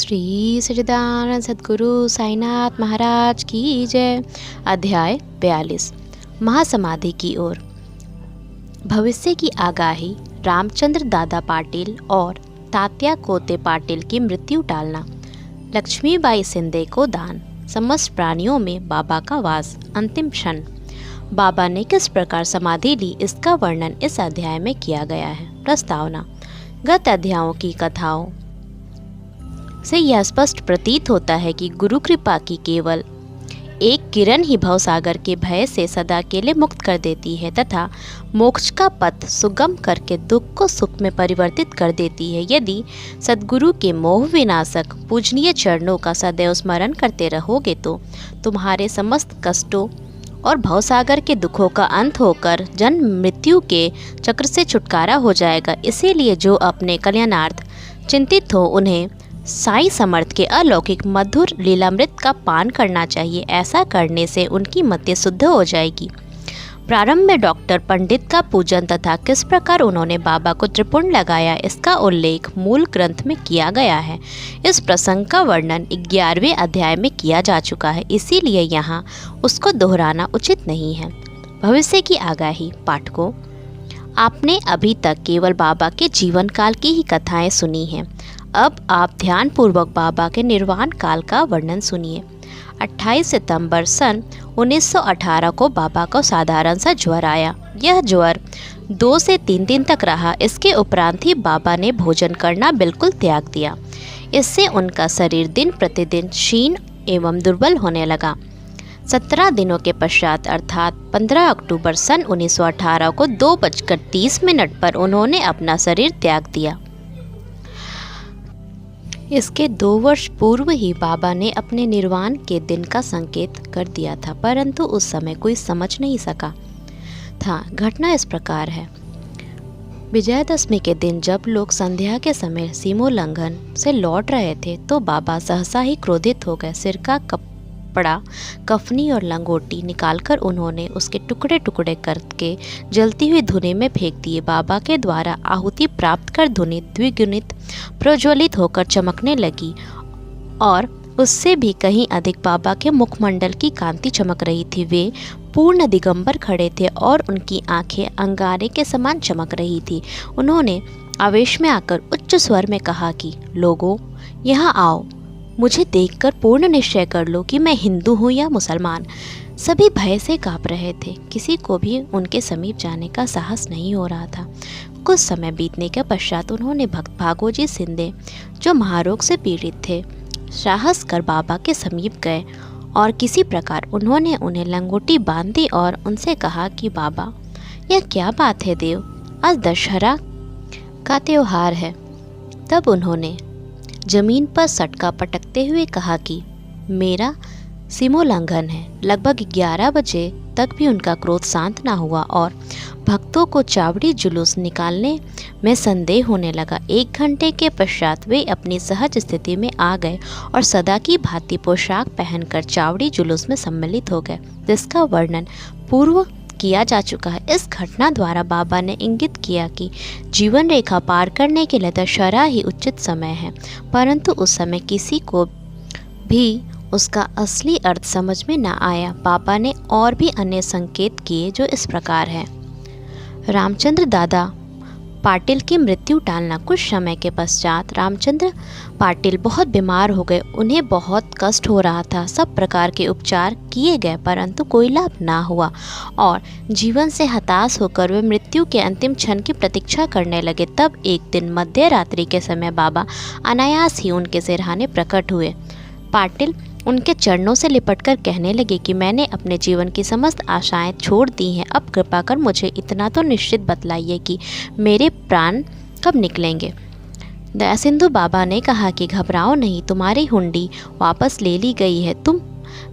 श्री सच्चिदानंद सद्गुरु साईनाथ महाराज की जय। अध्याय 42 महासमाधि की ओर। भविष्य की आगाही। रामचंद्र दादा पाटिल और तात्या कोते पाटिल की मृत्यु टालना। लक्ष्मीबाई शिंदे को दान। समस्त प्राणियों में बाबा का वास। अंतिम क्षण। बाबा ने किस प्रकार समाधि ली, इसका वर्णन इस अध्याय में किया गया है। प्रस्तावना। गत अध्यायों की कथाओं से यह स्पष्ट प्रतीत होता है कि गुरु कृपा की केवल एक किरण ही भवसागर के भय से सदा के लिए मुक्त कर देती है तथा मोक्ष का पथ सुगम करके दुख को सुख में परिवर्तित कर देती है। यदि सद्गुरु के मोह विनाशक पूजनीय चरणों का सदैव स्मरण करते रहोगे तो तुम्हारे समस्त कष्टों और भवसागर के दुखों का अंत होकर जन्म मृत्यु के चक्र से छुटकारा हो जाएगा। इसीलिए जो अपने कल्याणार्थ चिंतित हो उन्हें साई समर्थ के अलौकिक मधुर लीलामृत का पान करना चाहिए। ऐसा करने से उनकी मति शुद्ध हो जाएगी। प्रारंभ में डॉक्टर पंडित का पूजन तथा किस प्रकार उन्होंने बाबा को त्रिपुंड लगाया, इसका उल्लेख मूल ग्रंथ में किया गया है। इस प्रसंग का वर्णन 11वें अध्याय में किया जा चुका है, इसीलिए यहाँ उसको दोहराना उचित नहीं है। भविष्य की आगाही। पाठकों, आपने अभी तक केवल बाबा के जीवन काल की ही कथाएं सुनी हैं। अब आप ध्यानपूर्वक बाबा के निर्वाण काल का वर्णन सुनिए। 28 सितंबर सन 1918 को बाबा को साधारण सा ज्वर आया। यह ज्वर 2 से 3 दिन तक रहा। इसके उपरांत ही बाबा ने भोजन करना बिल्कुल त्याग दिया। इससे उनका शरीर दिन प्रतिदिन क्षीण एवं दुर्बल होने लगा। 17 दिनों के पश्चात अर्थात 15 अक्टूबर सन 1918 को 2:30 पर उन्होंने अपना शरीर त्याग दिया। इसके 2 वर्ष पूर्व ही बाबा ने अपने निर्वाण के दिन का संकेत कर दिया था, परंतु उस समय कोई समझ नहीं सका था। घटना इस प्रकार है। विजयादशमी के दिन जब लोग संध्या के समय सीमोल्लंघन से लौट रहे थे तो बाबा सहसा ही क्रोधित हो गए। सिर का कपड़ा, कफनी और लंगोटी निकालकर उन्होंने उसके टुकड़े टुकड़े करके जलती हुई धुनी में फेंक दिए। बाबा के द्वारा आहुति प्राप्त कर धुनी द्विगुणित प्रज्वलित होकर चमकने लगी और उससे भी कहीं अधिक बाबा के मुखमंडल की कांति चमक रही थी। वे पूर्ण दिगंबर खड़े थे और उनकी आंखें अंगारे के समान चमक रही थी। उन्होंने आवेश में आकर उच्च स्वर में कहा कि लोगों, यहाँ आओ, मुझे देखकर पूर्ण निश्चय कर लो कि मैं हिंदू हूँ या मुसलमान। सभी भय से काँप रहे थे। किसी को भी उनके समीप जाने का साहस नहीं हो रहा था। कुछ समय बीतने के पश्चात उन्होंने भक्त भागोजी शिंदे, जो महारोग से पीड़ित थे, साहस कर बाबा के समीप गए और किसी प्रकार उन्होंने उन्हें लंगोटी बांध दी और उनसे कहा कि बाबा, यह क्या बात है देव, आज दशहरा का त्योहार है। तब उन्होंने जमीन पर सटका पटकते हुए कहा कि मेरा सीमोल्लंघन है। लगभग 11 बजे तक भी उनका क्रोध शांत ना हुआ और भक्तों को चावड़ी जुलूस निकालने में संदेह होने लगा। 1 घंटे के पश्चात वे अपनी सहज स्थिति में आ गए और सदा की भांति पोशाक पहनकर चावड़ी जुलूस में सम्मिलित हो गए, जिसका वर्णन पूर्व किया जा चुका है। इस घटना द्वारा बाबा ने इंगित किया कि जीवन रेखा पार करने के लिए दशहरा ही उचित समय है, परंतु उस समय किसी को भी उसका असली अर्थ समझ में न आया। बाबा ने और भी अन्य संकेत किए जो इस प्रकार है। रामचंद्र दादा पाटिल की मृत्यु टालना। कुछ समय के पश्चात रामचंद्र पाटिल बहुत बीमार हो गए। उन्हें बहुत कष्ट हो रहा था। सब प्रकार के उपचार किए गए परंतु कोई लाभ ना हुआ और जीवन से हताश होकर वे मृत्यु के अंतिम क्षण की प्रतीक्षा करने लगे। तब एक दिन मध्य रात्रि के समय बाबा अनायास ही उनके सिरहाने प्रकट हुए। पाटिल उनके चरणों से लिपटकर कहने लगे कि मैंने अपने जीवन की समस्त आशाएं छोड़ दी हैं। अब कृपा कर मुझे इतना तो निश्चित बतलाइए कि मेरे प्राण कब निकलेंगे। दया सिंधु बाबा ने कहा कि घबराओ नहीं, तुम्हारी हुंडी वापस ले ली गई है, तुम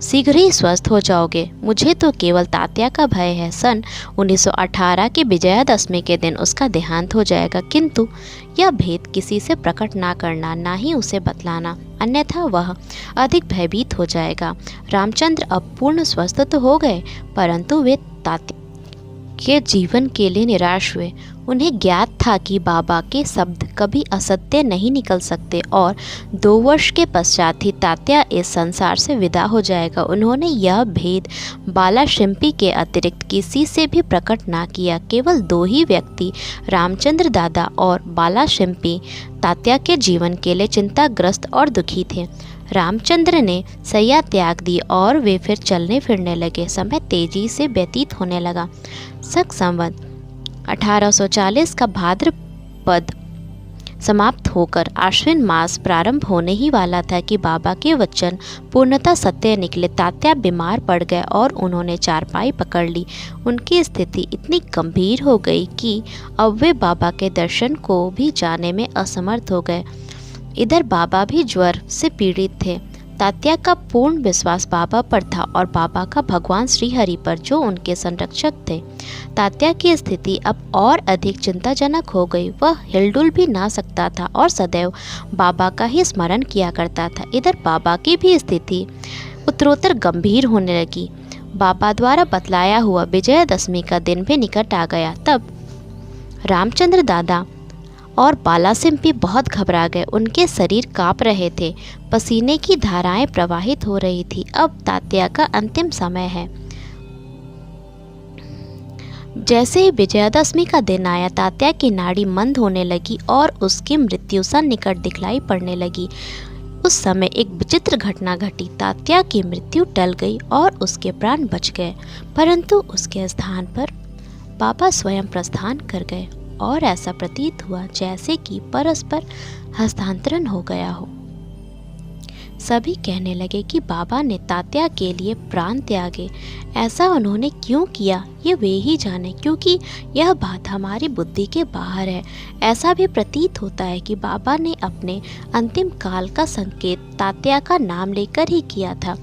शीघ्र ही स्वस्थ हो जाओगे। मुझे तो केवल तात्या का भय है। सन 1918 की विजयादशमी के दिन उसका देहांत हो जाएगा, किंतु यह भेद किसी से प्रकट ना करना, ना ही उसे बतलाना, अन्यथा वह अधिक भयभीत हो जाएगा। रामचंद्र अब पूर्ण स्वस्थ तो हो गए परंतु वे तात्या के जीवन के लिए निराश हुए। उन्हें ज्ञात था कि बाबा के शब्द कभी असत्य नहीं निकल सकते और 2 वर्ष के पश्चात ही तात्या इस संसार से विदा हो जाएगा। उन्होंने यह भेद बाला शिम्पी के अतिरिक्त किसी से भी प्रकट ना किया। केवल 2 ही व्यक्ति, रामचंद्र दादा और बाला शिम्पी, तात्या के जीवन के लिए चिंताग्रस्त और दुखी थे। रामचंद्र ने सैया त्याग दी और वे फिर चलने फिरने लगे। समय तेजी से व्यतीत होने लगा। शक संवत 1840 का भाद्रपद समाप्त होकर आश्विन मास प्रारंभ होने ही वाला था कि बाबा के वचन पूर्णतः सत्य निकले। तात्या बीमार पड़ गए और उन्होंने चारपाई पकड़ ली। उनकी स्थिति इतनी गंभीर हो गई कि अब वे बाबा के दर्शन को भी जाने में असमर्थ हो गए। इधर बाबा भी ज्वर से पीड़ित थे। तात्या का पूर्ण विश्वास बाबा पर था और बाबा का भगवान श्रीहरि पर, जो उनके संरक्षक थे। तात्या की स्थिति अब और अधिक चिंताजनक हो गई। वह हिलडुल भी ना सकता था और सदैव बाबा का ही स्मरण किया करता था। इधर बाबा की भी स्थिति उत्तरोत्तर गंभीर होने लगी। बाबा द्वारा बतलाया हुआ विजयादशमी का दिन भी निकट आ गया। तब रामचंद्र दादा और बाला सिम्पी बहुत घबरा गए। उनके शरीर कांप रहे थे, पसीने की धाराएं प्रवाहित हो रही थी। अब तात्या का अंतिम समय है। जैसे ही विजयादशमी का दिन आया, तात्या की नाड़ी मंद होने लगी और उसकी मृत्यु सन्निकट दिखलाई पड़ने लगी। उस समय एक विचित्र घटना घटी। तात्या की मृत्यु टल गई और उसके प्राण बच गए, परंतु उसके स्थान पर बाबा स्वयं प्रस्थान कर गए और ऐसा प्रतीत हुआ जैसे कि परस्पर हस्तांतरण हो गया हो। सभी कहने लगे कि बाबा ने तात्या के लिए प्राण त्यागे। ऐसा उन्होंने क्यों किया ये वे ही जाने, क्योंकि यह बात हमारी बुद्धि के बाहर है। ऐसा भी प्रतीत होता है कि बाबा ने अपने अंतिम काल का संकेत तात्या का नाम लेकर ही किया था।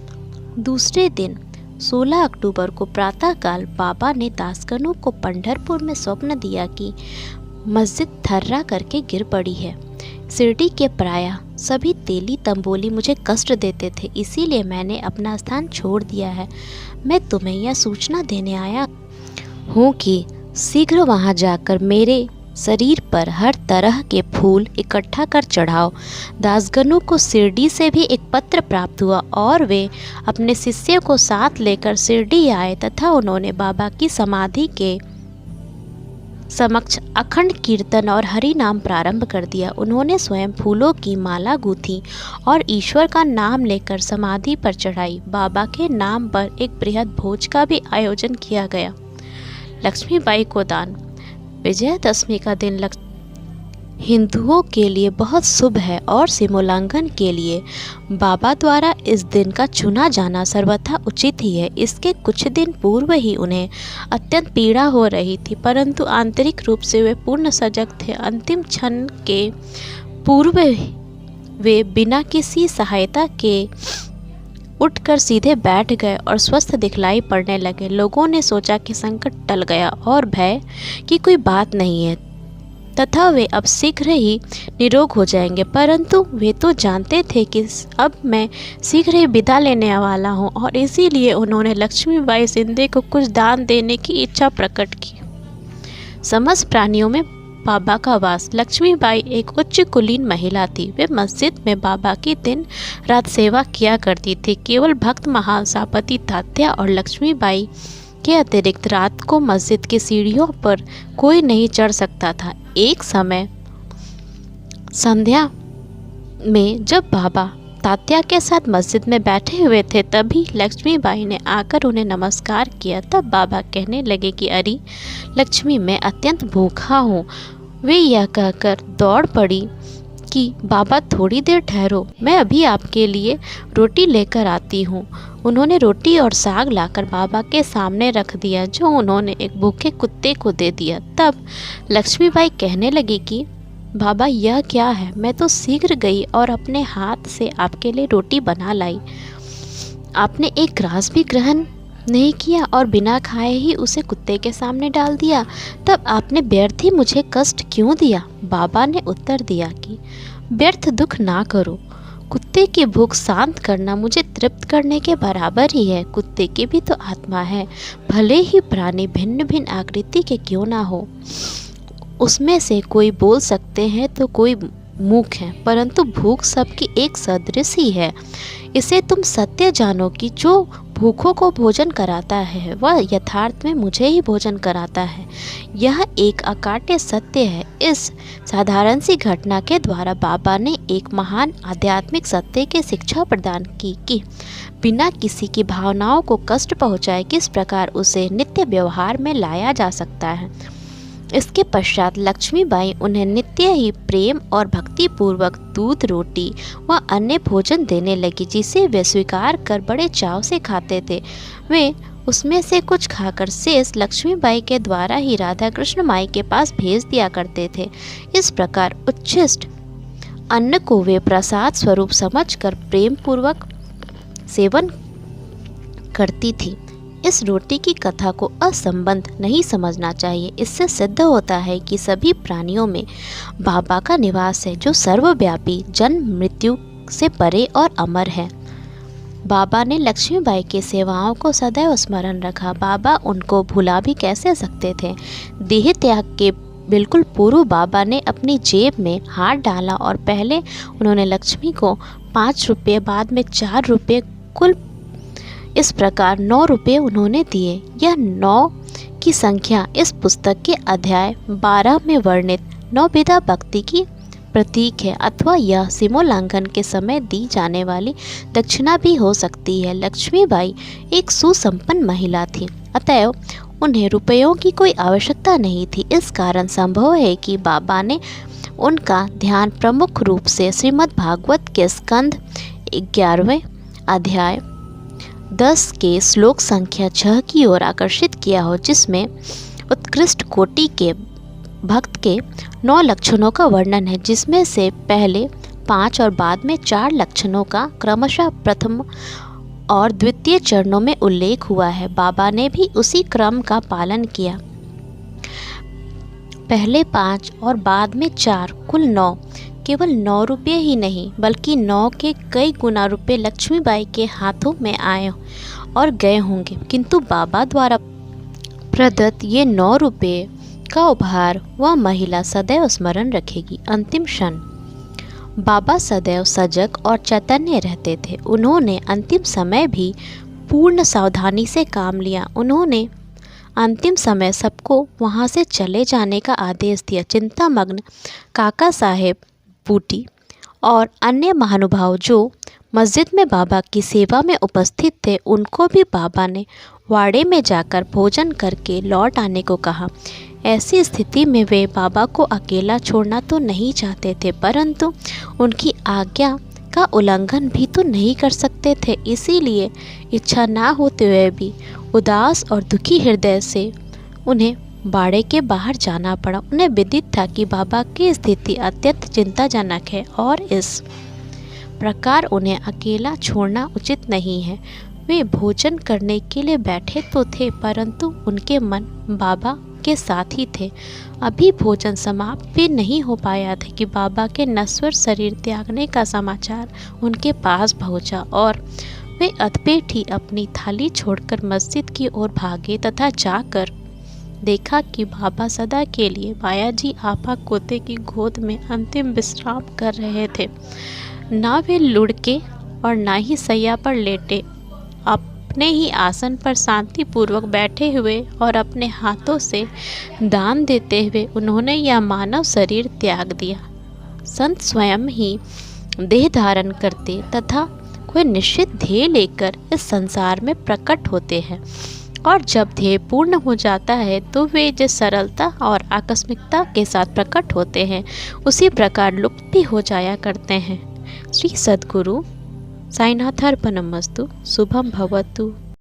दूसरे दिन 16 अक्टूबर को प्रातःकाल बाबा ने दासगणों को पंढरपुर में स्वप्न दिया कि मस्जिद थर्रा करके गिर पड़ी है। शिरडी के प्रायः सभी तेली तंबोली मुझे कष्ट देते थे, इसीलिए मैंने अपना स्थान छोड़ दिया है। मैं तुम्हें यह सूचना देने आया हूँ कि शीघ्र वहाँ जाकर मेरे शरीर पर हर तरह के फूल इकट्ठा कर चढ़ाओ। दासगणों को शिरडी से भी एक पत्र प्राप्त हुआ और वे अपने शिष्यों को साथ लेकर शिरडी आए तथा उन्होंने बाबा की समाधि के समक्ष अखंड कीर्तन और हरि नाम प्रारंभ कर दिया। उन्होंने स्वयं फूलों की माला गूंथी और ईश्वर का नाम लेकर समाधि पर चढ़ाई। बाबा के नाम पर एक बृहद भोज का भी आयोजन किया गया। लक्ष्मीबाई को दान। विजयादशमी का दिन हिंदुओं के लिए बहुत शुभ है और सीमोल्लंघन के लिए बाबा द्वारा इस दिन का चुना जाना सर्वथा उचित ही है। इसके कुछ दिन पूर्व ही उन्हें अत्यंत पीड़ा हो रही थी, परंतु आंतरिक रूप से वे पूर्ण सजग थे। अंतिम क्षण के पूर्व वे बिना किसी सहायता के उठकर सीधे बैठ गए और स्वस्थ दिखलाई पड़ने लगे। लोगों ने सोचा कि संकट टल गया और भय की कोई बात नहीं है तथा वे अब शीघ्र ही निरोग हो जाएंगे, परंतु वे तो जानते थे कि अब मैं शीघ्र ही विदा लेने वाला हूँ और इसीलिए उन्होंने लक्ष्मीबाई शिंदे को कुछ दान देने की इच्छा प्रकट की। समस्त प्राणियों में बाबा का वास। लक्ष्मीबाई एक उच्च कुलीन महिला थी। वे मस्जिद में बाबा की दिन रात सेवा किया करती थी। केवल भक्त महासापति तात्या और लक्ष्मीबाई के अतिरिक्त रात को मस्जिद की सीढ़ियों पर कोई नहीं चढ़ सकता था। एक समय संध्या में जब बाबा तात्या के साथ मस्जिद में बैठे हुए थे, तभी लक्ष्मीबाई ने आकर उन्हें नमस्कार किया। तब बाबा कहने लगे कि अरे लक्ष्मी, मैं अत्यंत भूखा हूँ। वे यह कहकर दौड़ पड़ी कि बाबा थोड़ी देर ठहरो, मैं अभी आपके लिए रोटी लेकर आती हूँ। उन्होंने रोटी और साग लाकर बाबा के सामने रख दिया, जो उन्होंने एक भूखे कुत्ते को दे दिया। तब लक्ष्मीबाई कहने लगी कि बाबा यह क्या है? मैं तो शीघ्र गई और अपने हाथ से आपके लिए रोटी बना लाई। आपने एक ग्रास भी ग्रहण नहीं किया और बिना खाए ही उसे कुत्ते के सामने डाल दिया। तब आपने व्यर्थ ही मुझे कष्ट क्यों दिया? बाबा ने उत्तर दिया कि व्यर्थ दुख ना करो। कुत्ते की भूख शांत करना मुझे तृप्त करने के बराबर ही है। कुत्ते की भी तो आत्मा है, भले ही प्राणी भिन्न भिन्न आकृति के क्यों ना हो। उसमें से कोई बोल सकते हैं तो कोई मूक है, परंतु भूख सबकी एक सदृश ही है। इसे तुम सत्य जानो कि जो भूखों को भोजन कराता है वह यथार्थ में मुझे ही भोजन कराता है। यह एक अकाट्य सत्य है। इस साधारण सी घटना के द्वारा बाबा ने एक महान आध्यात्मिक सत्य की शिक्षा प्रदान की कि बिना किसी की भावनाओं को कष्ट पहुँचाए किस प्रकार उसे नित्य व्यवहार में लाया जा सकता है। इसके पश्चात लक्ष्मीबाई उन्हें नित्य ही प्रेम और भक्ति पूर्वक दूध, रोटी व अन्य भोजन देने लगी, जिसे वे स्वीकार कर बड़े चाव से खाते थे। वे उसमें से कुछ खाकर शेष लक्ष्मीबाई के द्वारा ही राधा कृष्ण माई के पास भेज दिया करते थे। इस प्रकार उच्छिष्ट अन्न को वे प्रसाद स्वरूप समझकर प्रेम पूर्वक सेवन करती थी। इस रोटी की कथा को असंबद्ध नहीं समझना चाहिए। इससे सिद्ध होता है कि सभी प्राणियों में बाबा का निवास है, जो सर्वव्यापी, जन्म मृत्यु से परे और अमर है। बाबा ने लक्ष्मीबाई की सेवाओं को सदैव स्मरण रखा। बाबा उनको भुला भी कैसे सकते थे। देह त्याग के बिल्कुल पूर्व बाबा ने अपनी जेब में हाथ डाला और पहले उन्होंने लक्ष्मी को 5 रुपये, बाद में 4 रुपये, कुल इस प्रकार 9 रुपये उन्होंने दिए। यह 9 की संख्या इस पुस्तक के अध्याय 12 में वर्णित नौविधा भक्ति की प्रतीक है, अथवा यह सीमोल्लंघन के समय दी जाने वाली दक्षिणा भी हो सकती है। लक्ष्मीबाई एक सुसंपन्न महिला थी, अतएव उन्हें रुपयों की कोई आवश्यकता नहीं थी। इस कारण संभव है कि बाबा ने उनका ध्यान प्रमुख रूप से श्रीमद् भागवत के स्कंद 11वें अध्याय 10 के श्लोक संख्या 6 की ओर आकर्षित किया हो, जिसमें उत्कृष्ट कोटि के भक्त के 9 लक्षणों का वर्णन है, जिसमें से पहले 5 और बाद में 4 लक्षणों का क्रमशः प्रथम और द्वितीय चरणों में उल्लेख हुआ है। बाबा ने भी उसी क्रम का पालन किया। पहले 5 और बाद में 4, कुल 9। केवल 9 रुपये ही नहीं बल्कि 9 के कई गुना रुपये लक्ष्मीबाई के हाथों में आए और गए होंगे, किंतु बाबा द्वारा प्रदत्त ये 9 रुपये का उपहार वह महिला सदैव स्मरण रखेगी। अंतिम क्षण बाबा सदैव सजग और चैतन्य रहते थे। उन्होंने अंतिम समय भी पूर्ण सावधानी से काम लिया। उन्होंने अंतिम समय सबको वहाँ से चले जाने का आदेश दिया। चिंतामग्न काका साहेब बूटी और अन्य महानुभाव जो मस्जिद में बाबा की सेवा में उपस्थित थे, उनको भी बाबा ने वाड़े में जाकर भोजन करके लौट आने को कहा। ऐसी स्थिति में वे बाबा को अकेला छोड़ना तो नहीं चाहते थे, परंतु उनकी आज्ञा का उल्लंघन भी तो नहीं कर सकते थे। इसीलिए इच्छा ना होते हुए भी उदास और दुखी हृदय से उन्हें बाड़े के बाहर जाना पड़ा। उन्हें विदित था कि बाबा की स्थिति अत्यंत चिंताजनक है और इस प्रकार उन्हें अकेला छोड़ना उचित नहीं है। वे भोजन करने के लिए बैठे तो थे, परंतु उनके मन बाबा के साथ ही थे। अभी भोजन समाप्त भी नहीं हो पाया था कि बाबा के नश्वर शरीर त्यागने का समाचार उनके पास पहुंचा और वे अधपेट ही अपनी थाली छोड़कर मस्जिद की ओर भागे तथा जाकर देखा कि बाबा सदा के लिए बायाजी आपा कोते की गोद में अंतिम विश्राम कर रहे थे। ना वे लुढ़के और ना ही सैया पर लेटे, अपने ही आसन पर शांतिपूर्वक बैठे हुए और अपने हाथों से दान देते हुए उन्होंने यह मानव शरीर त्याग दिया। संत स्वयं ही देह धारण करते तथा कोई निश्चित ध्येय लेकर इस संसार में प्रकट होते हैं, और जब ध्येय पूर्ण हो जाता है तो वे जिस सरलता और आकस्मिकता के साथ प्रकट होते हैं, उसी प्रकार लुप्त भी हो जाया करते हैं। श्री सद्गुरु साईनाथार्पणमस्तु। शुभम भवतु।